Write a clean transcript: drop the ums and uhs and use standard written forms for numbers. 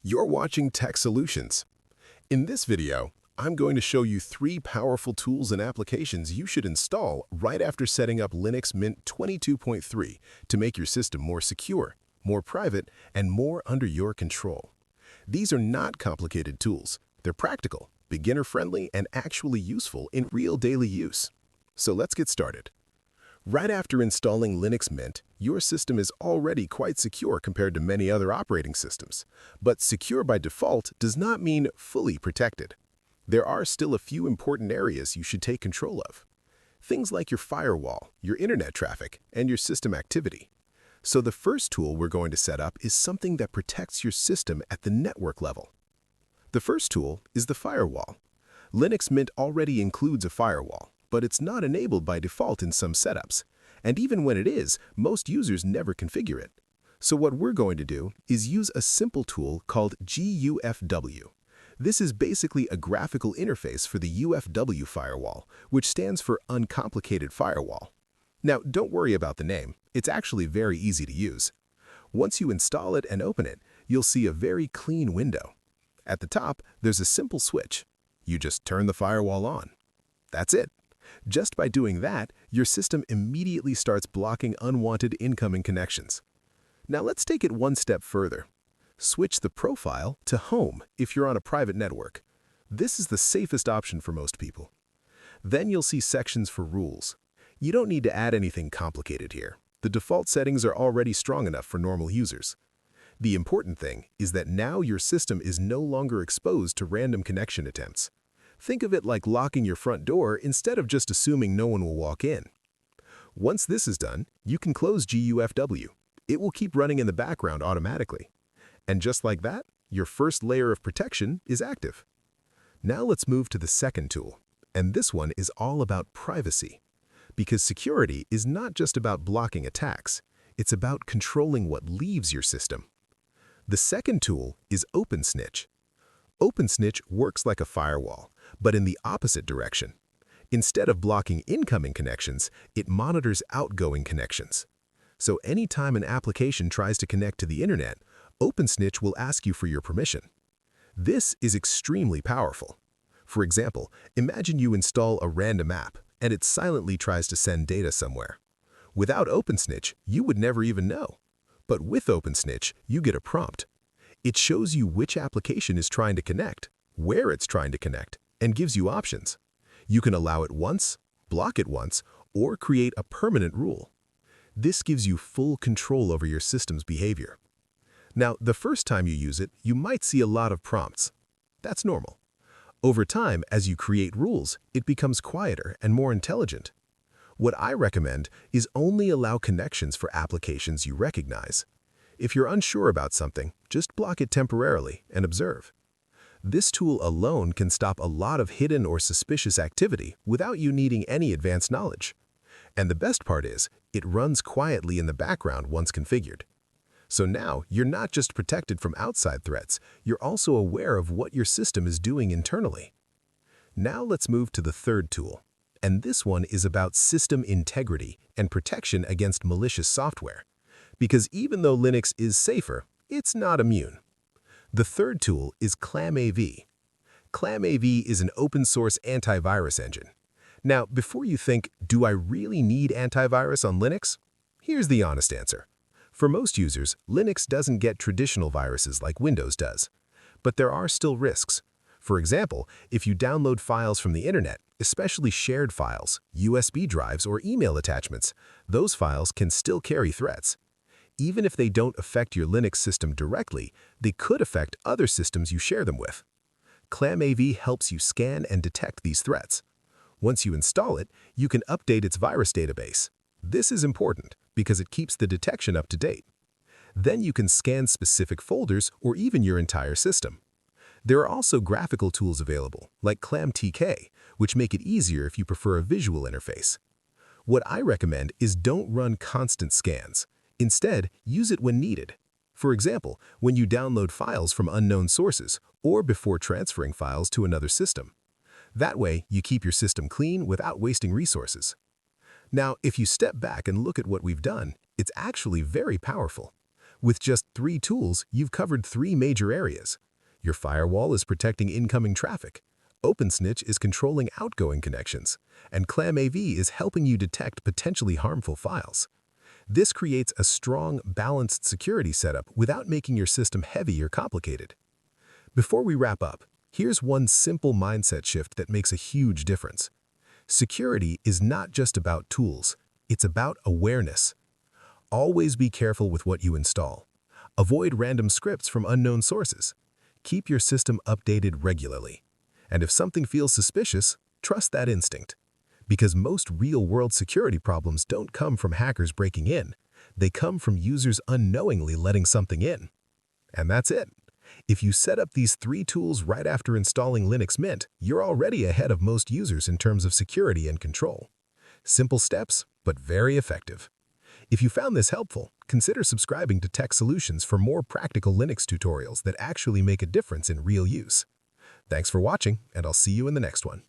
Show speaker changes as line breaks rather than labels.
You're watching Tech Solutions. In this video, I'm going to show you 3 powerful tools and applications you should install right after setting up Linux Mint 22.3 to make your system more secure, more private, and more under your control. These are not complicated tools. They're practical, beginner-friendly, and actually useful in real daily use. So let's get started. Right after installing Linux Mint, your system is already quite secure compared to many other operating systems. But secure by default does not mean fully protected. There are still a few important areas you should take control of. Things like your firewall, your internet traffic, and your system activity. So the first tool we're going to set up is something that protects your system at the network level. The first tool is the firewall. Linux Mint already includes a firewall, but it's not enabled by default in some setups. And even when it is, most users never configure it. So what we're going to do is use a simple tool called GUFW. This is basically a graphical interface for the UFW firewall, which stands for Uncomplicated Firewall. Now, don't worry about the name. It's actually very easy to use. Once you install it and open it, you'll see a very clean window. At the top, there's a simple switch. You just turn the firewall on. That's it. Just by doing that, your system immediately starts blocking unwanted incoming connections. Now let's take it one step further. Switch the profile to Home if you're on a private network. This is the safest option for most people. Then you'll see sections for rules. You don't need to add anything complicated here. The default settings are already strong enough for normal users. The important thing is that now your system is no longer exposed to random connection attempts. Think of it like locking your front door instead of just assuming no one will walk in. Once this is done, you can close GUFW. It will keep running in the background automatically. And just like that, your first layer of protection is active. Now let's move to the second tool, and this one is all about privacy. Because security is not just about blocking attacks, it's about controlling what leaves your system. The second tool is Snitch. Snitch works like a firewall, but in the opposite direction. Instead of blocking incoming connections, it monitors outgoing connections. So anytime an application tries to connect to the internet, Snitch will ask you for your permission. This is extremely powerful. For example, imagine you install a random app, and it silently tries to send data somewhere. Without Snitch, you would never even know. But with Snitch, you get a prompt. It shows you which application is trying to connect, where it's trying to connect, and gives you options. You can allow it once, block it once, or create a permanent rule. This gives you full control over your system's behavior. Now, the first time you use it, you might see a lot of prompts. That's normal. Over time, as you create rules, it becomes quieter and more intelligent. What I recommend is only allow connections for applications you recognize. If you're unsure about something, just block it temporarily and observe. This tool alone can stop a lot of hidden or suspicious activity without you needing any advanced knowledge. And the best part is, it runs quietly in the background once configured. So now, you're not just protected from outside threats, you're also aware of what your system is doing internally. Now let's move to the third tool. And this one is about system integrity and protection against malicious software. Because even though Linux is safer, it's not immune. The third tool is Clam AV. Clam AV is an open-source antivirus engine. Now, before you think, do I really need antivirus on Linux? Here's the honest answer. For most users, Linux doesn't get traditional viruses like Windows does. But there are still risks. For example, if you download files from the internet, especially shared files, USB drives, or email attachments, those files can still carry threats. Even if they don't affect your Linux system directly, they could affect other systems you share them with. Clam AV helps you scan and detect these threats. Once you install it, you can update its virus database. This is important because it keeps the detection up to date. Then you can scan specific folders or even your entire system. There are also graphical tools available, like Clam TK, which make it easier if you prefer a visual interface. What I recommend is don't run constant scans. Instead, use it when needed. For example, when you download files from unknown sources or before transferring files to another system. That way, you keep your system clean without wasting resources. Now, if you step back and look at what we've done, it's actually very powerful. With just 3 tools, you've covered 3 major areas. Your firewall is protecting incoming traffic. Snitch is controlling outgoing connections, and Clam AV is helping you detect potentially harmful files. This creates a strong, balanced security setup without making your system heavy or complicated. Before we wrap up, here's one simple mindset shift that makes a huge difference. Security is not just about tools, it's about awareness. Always be careful with what you install. Avoid random scripts from unknown sources. Keep your system updated regularly. And if something feels suspicious, trust that instinct. Because most real-world security problems don't come from hackers breaking in. They come from users unknowingly letting something in. And that's it. If you set up these 3 tools right after installing Linux Mint, you're already ahead of most users in terms of security and control. Simple steps, but very effective. If you found this helpful, consider subscribing to Tech Solutions for more practical Linux tutorials that actually make a difference in real use. Thanks for watching, and I'll see you in the next one.